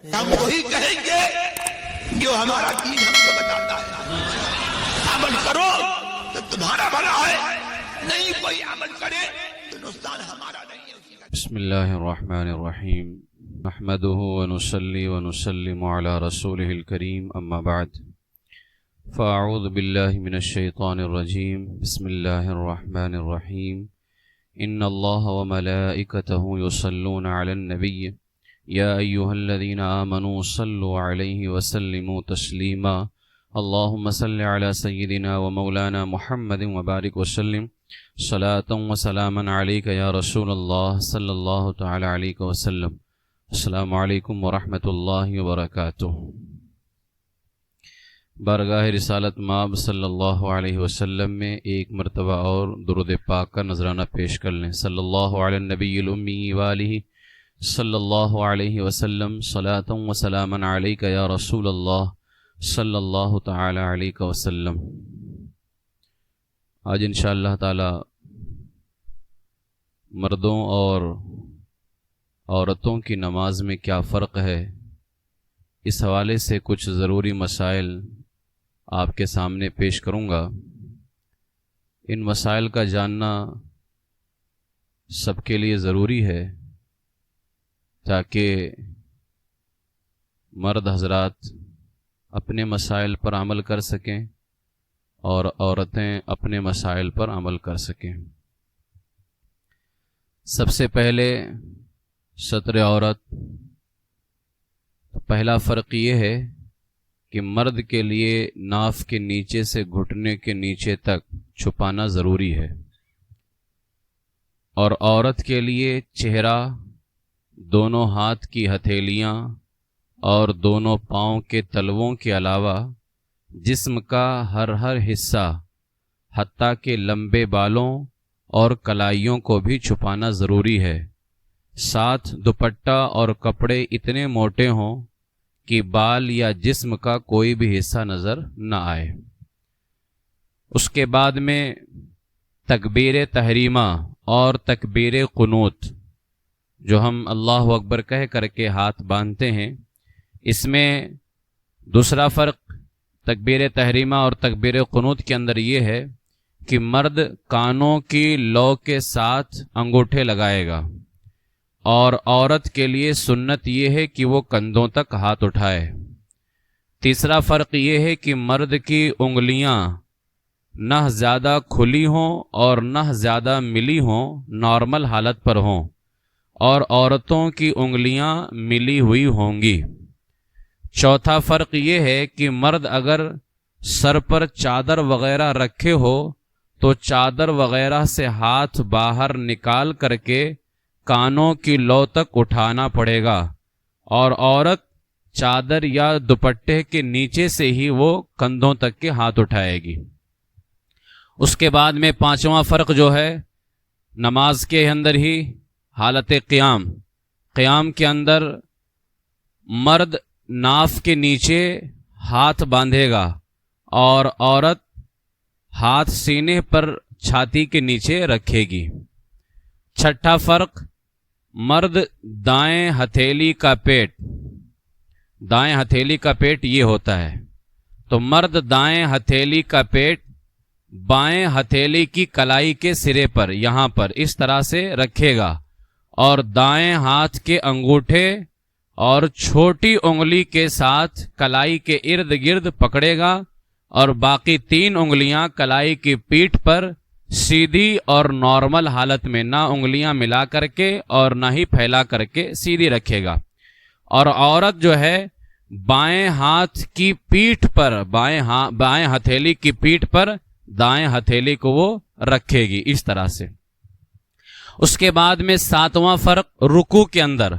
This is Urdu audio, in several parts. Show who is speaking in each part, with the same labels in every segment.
Speaker 1: ہم وہی کہیں گے جو ہمارا دین ہم کو بتاتا ہے. عمل کرو تو تمہارا بھلا ہے، نہیں کوئی عمل کرے تو نقصان ہمارا نہیں ہے.
Speaker 2: بسم اللہ الرحمن الرحیم نحمده ونصلي ونسلم على رسوله الكريم اما بعد فاعوذ باللہ من الشیطان الرجیم. بسم اللہ الرحمن الرحیم. ان اللہ وملائکته یصلون علی النبی یا ایہا الذین آمنوا صلوا علیہ وسلموا تسلیما. اللہم صل علی سیدنا ومولانا محمد وبارک وسلم صلاۃ وسلاما علیک یا رسول اللہ صلی اللہ تعالی علیہ وسلم. السلام علیکم ورحمۃ اللہ وبرکاتہ. بارگاہ رسالت مآب صلی اللہ علیہ وسلم میں ایک مرتبہ اور درود پاک کا نذرانہ پیش کر لیں. صلی اللہ علی النبی الامی والہ صلی اللہ علیہ وسلم صلاۃ وسلاما علیک یا رسول اللہ صلی اللہ تعالی علیہ وسلم. آج انشاءاللہ تعالی مردوں اور عورتوں کی نماز میں کیا فرق ہے، اس حوالے سے کچھ ضروری مسائل آپ کے سامنے پیش کروں گا. ان مسائل کا جاننا سب کے لیے ضروری ہے تاکہ مرد حضرات اپنے مسائل پر عمل کر سکیں اور عورتیں اپنے مسائل پر عمل کر سکیں. سب سے پہلے ستر عورت. پہلا فرق یہ ہے کہ مرد کے لیے ناف کے نیچے سے گھٹنے کے نیچے تک چھپانا ضروری ہے، اور عورت کے لیے چہرہ، دونوں ہاتھ کی ہتھیلیاں اور دونوں پاؤں کے تلووں کے علاوہ جسم کا ہر حصہ حتیٰ کہ لمبے بالوں اور کلائیوں کو بھی چھپانا ضروری ہے. ساتھ دوپٹہ اور کپڑے اتنے موٹے ہوں کہ بال یا جسم کا کوئی بھی حصہ نظر نہ آئے. اس کے بعد میں تکبیر تحریمہ اور تکبیر قنوت، جو ہم اللہ اکبر کہہ کر کے ہاتھ باندھتے ہیں، اس میں دوسرا فرق تکبیر تحریمہ اور تکبیر قنوت کے اندر یہ ہے کہ مرد کانوں کی لو کے ساتھ انگوٹھے لگائے گا، اور عورت کے لیے سنت یہ ہے کہ وہ کندھوں تک ہاتھ اٹھائے. تیسرا فرق یہ ہے کہ مرد کی انگلیاں نہ زیادہ کھلی ہوں اور نہ زیادہ ملی ہوں، نارمل حالت پر ہوں، اور عورتوں کی انگلیاں ملی ہوئی ہوں گی. چوتھا فرق یہ ہے کہ مرد اگر سر پر چادر وغیرہ رکھے ہو تو چادر وغیرہ سے ہاتھ باہر نکال کر کے کانوں کی لو تک اٹھانا پڑے گا، اور عورت چادر یا دوپٹے کے نیچے سے ہی وہ کندھوں تک کے ہاتھ اٹھائے گی. اس کے بعد میں پانچواں فرق جو ہے نماز کے اندر ہی حالت قیام کے اندر مرد ناف کے نیچے ہاتھ باندھے گا اور عورت ہاتھ سینے پر چھاتی کے نیچے رکھے گی. چھٹا فرق مرد دائیں ہتھیلی کا پیٹ یہ ہوتا ہے، تو مرد دائیں ہتھیلی کا پیٹ بائیں ہتھیلی کی کلائی کے سرے پر یہاں پر اس طرح سے رکھے گا، اور دائیں ہاتھ کے انگوٹھے اور چھوٹی انگلی کے ساتھ کلائی کے ارد گرد پکڑے گا، اور باقی 3 انگلیاں کلائی کی پیٹھ پر سیدھی اور نارمل حالت میں، نہ انگلیاں ملا کر کے اور نہ ہی پھیلا کر کے سیدھی رکھے گا. اور عورت جو ہے بائیں ہاتھ کی پیٹھ پر، بائیں ہتھیلی کی پیٹھ پر دائیں ہتھیلی کو وہ رکھے گی اس طرح سے. اس کے بعد میں 7واں فرق رکوع کے اندر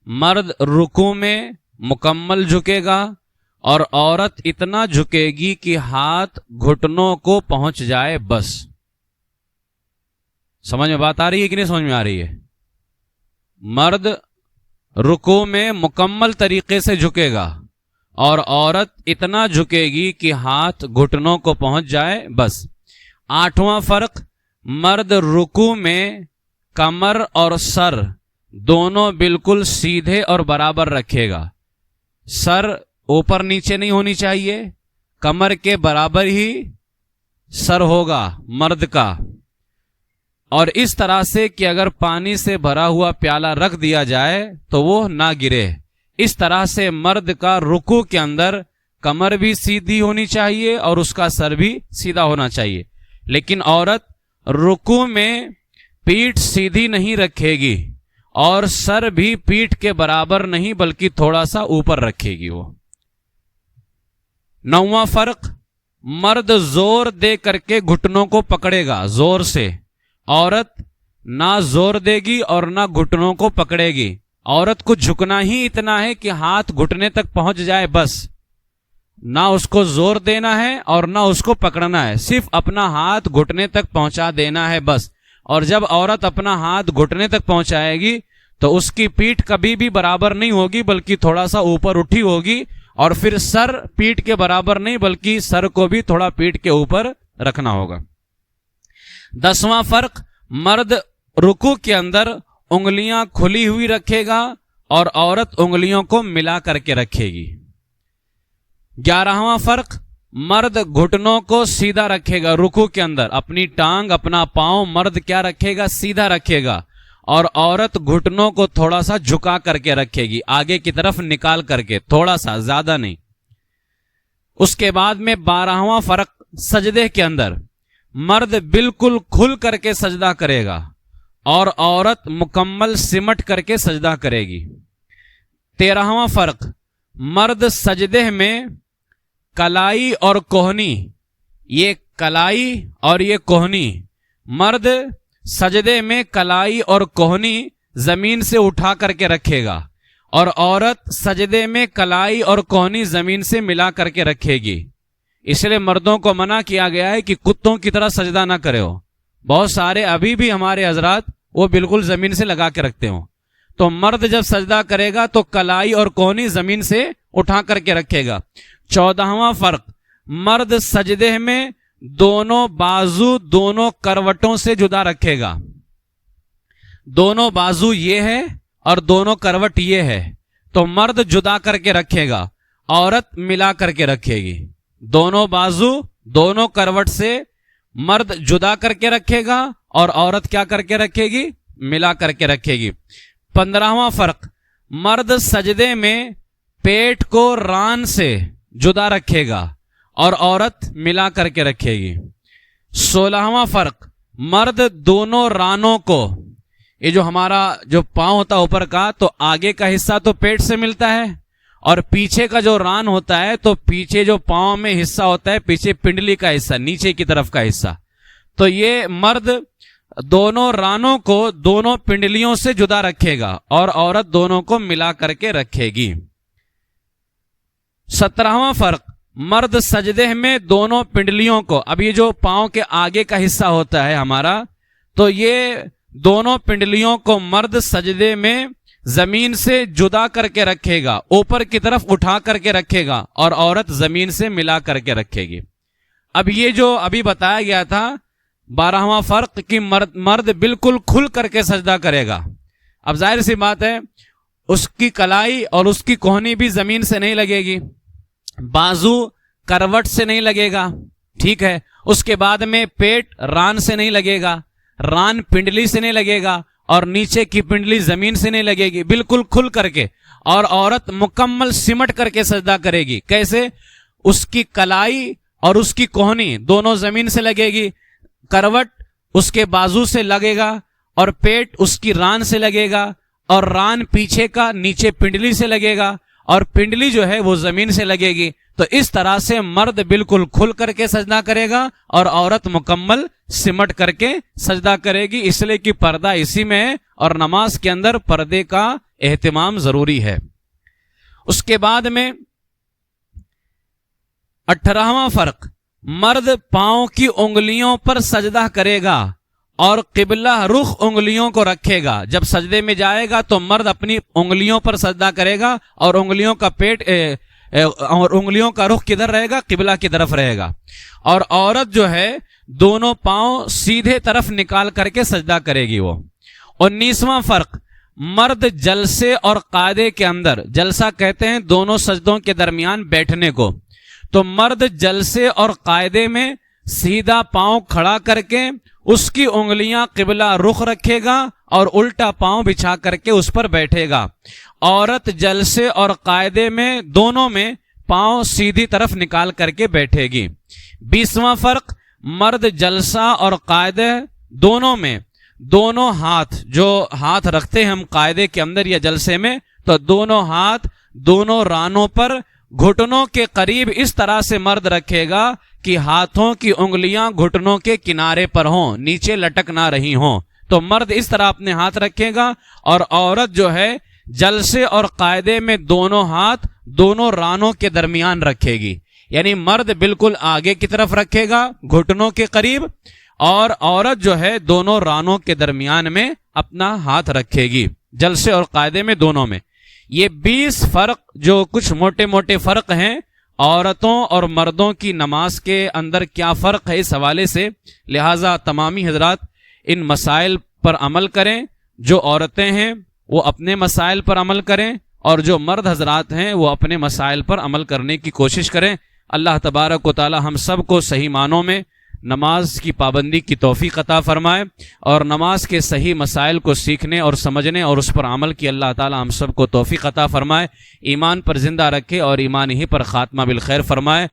Speaker 2: مرد رکوع میں مکمل جھکے گا، اور عورت اتنا جھکے گی کہ ہاتھ گھٹنوں کو پہنچ جائے. بس سمجھ میں بات آ رہی ہے کہ نہیں سمجھ میں آ رہی ہے؟ مرد رکوع میں مکمل طریقے سے جھکے گا اور عورت اتنا جھکے گی کہ ہاتھ گھٹنوں کو پہنچ جائے. بس. 8واں فرق مرد رکوع میں کمر اور سر دونوں بالکل سیدھے اور برابر رکھے گا، سر اوپر نیچے نہیں ہونی چاہیے، کمر کے برابر ہی سر ہوگا مرد کا، اور اس طرح سے کہ اگر پانی سے بھرا ہوا پیالہ رکھ دیا جائے تو وہ نہ گرے۔ اس طرح سے مرد کا رکوع کے اندر کمر بھی سیدھی ہونی چاہیے اور اس کا سر بھی سیدھا ہونا چاہیے، لیکن عورت رکوع میں پیٹھ سیدھی نہیں رکھے گی اور سر بھی پیٹھ کے برابر نہیں بلکہ تھوڑا سا اوپر رکھے گی وہ۔ 9واں فرق، مرد زور دے کر کے گھٹنوں کو پکڑے گا زور سے، عورت نہ زور دے گی اور نہ گھٹنوں کو پکڑے گی۔ عورت کو جھکنا ہی اتنا ہے کہ ہاتھ گھٹنے تک پہنچ جائے، بس، نہ اس کو زور دینا ہے اور نہ اس کو پکڑنا ہے، صرف اپنا ہاتھ گھٹنے تک پہنچا دینا ہے بس۔ اور جب عورت اپنا ہاتھ گھٹنے تک پہنچائے گی تو اس کی پیٹھ کبھی بھی برابر نہیں ہوگی بلکہ تھوڑا سا اوپر اٹھی ہوگی، اور پھر سر پیٹھ کے برابر نہیں بلکہ سر کو بھی تھوڑا پیٹھ کے اوپر رکھنا ہوگا۔ 10واں فرق، مرد رکوع کے اندر انگلیاں کھلی ہوئی رکھے گا اور عورت انگلیوں کو ملا کر کے رکھے گی۔ 11واں فرق، مرد گھٹنوں کو سیدھا رکھے گا رکوع کے اندر، اپنی ٹانگ اپنا پاؤں مرد کیا رکھے گا؟ سیدھا رکھے گا، اور عورت گھٹنوں کو تھوڑا سا جھکا کر کے رکھے گی، آگے کی طرف نکال کر کے، تھوڑا سا، زیادہ نہیں۔ اس کے بعد میں 12واں فرق، سجدے کے اندر مرد بالکل کھل کر کے سجدہ کرے گا اور عورت مکمل سمٹ کر کے سجدہ کرے گی۔ 13واں فرق، مرد سجدے میں کلائی اور کوہنی، یہ کلائی اور یہ کوہنی، مرد سجدے میں کلائی اور کوہنی زمین سے اٹھا کر کے رکھے گا اور عورت سجدے میں کلائی اور کوہنی زمین سے ملا کر کے رکھے گی۔ اس لیے مردوں کو منع کیا گیا ہے کہ کتوں کی طرح سجدہ نہ کرے ہو۔ بہت سارے ابھی بھی ہمارے حضرات وہ بالکل زمین سے لگا کے رکھتے ہوں، تو مرد جب سجدہ کرے گا تو کلائی اور کوہنی زمین سے اٹھا کر کے رکھے گا۔ 14واں فرق، مرد سجدے میں دونوں بازو دونوں کروٹوں سے جدا رکھے گا۔ دونوں بازو یہ ہے اور دونوں کروٹ یہ ہے، تو مرد جدا کر کے رکھے گا، عورت ملا کر کے رکھے گی۔ دونوں بازو دونوں کروٹ سے مرد جدا کر کے رکھے گا اور عورت کیا کر کے رکھے گی؟ ملا کر کے رکھے گی۔ 15واں فرق، مرد سجدے میں پیٹ کو ران سے جدا رکھے گا اور عورت ملا کر کے رکھے گی۔ 16واں فرق، مرد دونوں رانوں کو، یہ جو ہمارا جو پاؤں ہوتا ہے اوپر کا، تو آگے کا حصہ تو پیٹ سے ملتا ہے اور پیچھے کا جو ران ہوتا ہے تو پیچھے جو پاؤں میں حصہ ہوتا ہے، پیچھے پنڈلی کا حصہ، نیچے کی طرف کا حصہ، تو یہ مرد دونوں رانوں کو دونوں پنڈلیوں سے جدا رکھے گا اور عورت دونوں کو ملا کر کے رکھے گی۔ 17واں فرق، مرد سجدے میں دونوں پنڈلیوں کو، اب یہ جو پاؤں کے آگے کا حصہ ہوتا ہے ہمارا، تو یہ دونوں پنڈلیوں کو مرد سجدے میں زمین سے جدا کر کے رکھے گا، اوپر کی طرف اٹھا کر کے رکھے گا اور عورت زمین سے ملا کر کے رکھے گی۔ اب یہ جو ابھی بتایا گیا تھا 12واں فرق کہ مرد بالکل کھل کر کے سجدہ کرے گا، اب ظاہر سی بات ہے اس کی کلائی اور اس کی کوہنی بھی زمین سے نہیں لگے گی، بازو کروٹ سے نہیں لگے گا، ٹھیک ہے، اس کے بعد میں پیٹ ران سے نہیں لگے گا، ران پنڈلی سے نہیں لگے گا اور نیچے کی پنڈلی زمین سے نہیں لگے گی، بالکل کھل کر کے، اور عورت مکمل سمٹ کر کے سجدہ کرے گی۔ کیسے؟ اس کی کلائی اور اس کی کوہنی دونوں زمین سے لگے گی، کروٹ اس کے بازو سے لگے گا اور پیٹ اس کی ران سے لگے گا اور ران پیچھے کا نیچے پنڈلی سے لگے گا اور پنڈلی جو ہے وہ زمین سے لگے گی۔ تو اس طرح سے مرد بالکل کھل کر کے سجدہ کرے گا اور عورت مکمل سمٹ کر کے سجدہ کرے گی، اس لیے کہ پردہ اسی میں ہے اور نماز کے اندر پردے کا اہتمام ضروری ہے۔ اس کے بعد میں 18واں فرق، مرد پاؤں کی انگلیوں پر سجدہ کرے گا اور قبلہ رخ انگلیوں کو رکھے گا۔ جب سجدے میں جائے گا تو مرد اپنی انگلیوں پر سجدہ کرے گا اور انگلیوں کا پیٹ اور انگلیوں کا رخ کدھر رہے گا؟ قبلہ کی طرف رہے گا، اور عورت جو ہے دونوں پاؤں سیدھے طرف نکال کر کے سجدہ کرے گی وہ۔ 19واں فرق، مرد جلسے اور قاعدے کے اندر، جلسہ کہتے ہیں دونوں سجدوں کے درمیان بیٹھنے کو، تو مرد جلسے اور قاعدے میں سیدھا پاؤں کھڑا کر کے اس کی انگلیاں قبلہ رخ رکھے گا اور الٹا پاؤں بچھا کر کے اس پر بیٹھے گا۔ عورت جلسے اور قاعدے میں دونوں میں پاؤں سیدھی طرف نکال کر کے بیٹھے گی۔ 20واں فرق، مرد جلسہ اور قاعدے دونوں میں دونوں ہاتھ، جو ہاتھ رکھتے ہیں ہم قاعدے کے اندر یا جلسے میں، تو دونوں ہاتھ دونوں رانوں پر گھٹنوں کے قریب اس طرح سے مرد رکھے گا کہ ہاتھوں کی انگلیاں گھٹنوں کے کنارے پر ہوں، نیچے لٹک نہ رہی ہوں۔ تو مرد اس طرح اپنے ہاتھ رکھے گا، اور عورت جو ہے جلسے اور قاعدے میں دونوں ہاتھ دونوں رانوں کے درمیان رکھے گی، یعنی مرد بالکل آگے کی طرف رکھے گا گھٹنوں کے قریب، اور عورت جو ہے دونوں رانوں کے درمیان میں اپنا ہاتھ رکھے گی، جلسے اور قاعدے میں دونوں میں۔ یہ 20 فرق جو کچھ موٹے موٹے فرق ہیں عورتوں اور مردوں کی نماز کے اندر کیا فرق ہے اس حوالے سے، لہٰذا تمامی حضرات ان مسائل پر عمل کریں۔ جو عورتیں ہیں وہ اپنے مسائل پر عمل کریں، اور جو مرد حضرات ہیں وہ اپنے مسائل پر عمل کرنے کی کوشش کریں۔ اللہ تبارک و تعالی ہم سب کو صحیح معنوں میں نماز کی پابندی کی توفیق عطا فرمائے، اور نماز کے صحیح مسائل کو سیکھنے اور سمجھنے اور اس پر عمل کی اللہ تعالی ہم سب کو توفیق عطا فرمائے، ایمان پر زندہ رکھے اور ایمان ہی پر خاتمہ بالخیر فرمائے۔